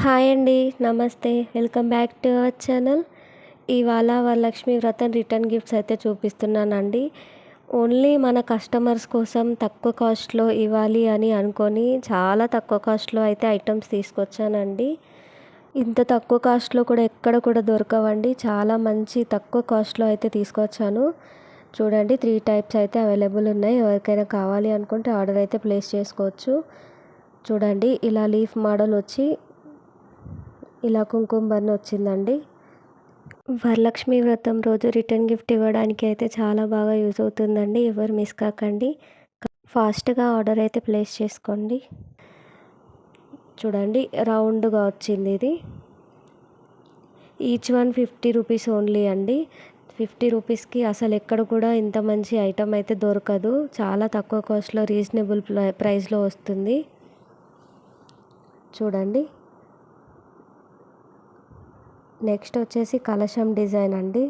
Hi అండి. నమస్తే. Welcome back to our channel. ఇవాళ వరలక్ష్మి వ్రతం రిటర్న్ గిఫ్ట్స్ అయితే చూపిస్తున్నానండి. ఓన్లీ మన కస్టమర్స్ కోసం తక్కువ కాస్ట్‌లో ఇవ్వాలి అని అనుకోని చాలా తక్కువ కాస్ట్‌లో అయితే ఐటెమ్స్ తీసుకొచ్చానండి. ఇంత తక్కువ కాస్ట్‌లో కూడా ఎక్కడ కూడా దొరకవండి. చాలా మంచి తక్కువ కాస్ట్‌లో అయితే తీసుకొచ్చాను. చూడండి 3 టైప్స్ అయితే అవైలబుల్ ఉన్నాయి. ఎవరికైనా కావాలి అనుకుంటే ఆర్డర్ అయితే ప్లేస్ చేసుకోవచ్చు. చూడండి ఇలా లీఫ్ మోడల్ వచ్చి ఇలా కుంకుమ బన్ వచ్చిందండి. వరలక్ష్మి వ్రతం రోజు రిటర్న్ గిఫ్ట్ ఇవ్వడానికి అయితే చాలా బాగా యూజ్ అవుతుందండి. ఎవరు మిస్ కాకండి. ఫాస్ట్గా ఆర్డర్ అయితే ప్లేస్ చేసుకోండి. చూడండి రౌండ్గా వచ్చింది ఇది. ఈచ్ వన్ 50 రూపీస్ ఓన్లీ అండి. 50 రూపీస్కి అసలు ఎక్కడ కూడా ఇంత మంచి ఐటమ్ అయితే దొరకదు. చాలా తక్కువ కాస్ట్లో రీజనబుల్ ప్రైస్లో వస్తుంది. చూడండి నెక్స్ట్ వచ్చేసి కలశం డిజైన్ అండి.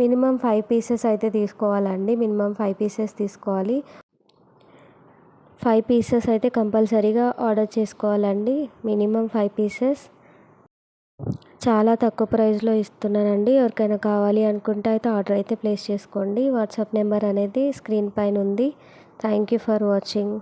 మినిమం 5 పీసెస్ అయితే తీసుకోవాలండి. మినిమం 5 పీసెస్ తీసుకోవాలి. 5 పీసెస్ అయితే కంపల్సరీగా ఆర్డర్ చేసుకోవాలండి. Minimum 5 pieces. చాలా తక్కువ ప్రైస్లో ఇస్తున్నానండి. ఎవరికైనా కావాలి అనుకుంటే అయితే ఆర్డర్ అయితే ప్లేస్ చేసుకోండి. వాట్సాప్ నెంబర్ అనేది స్క్రీన్ పైన ఉంది. Thank you for watching.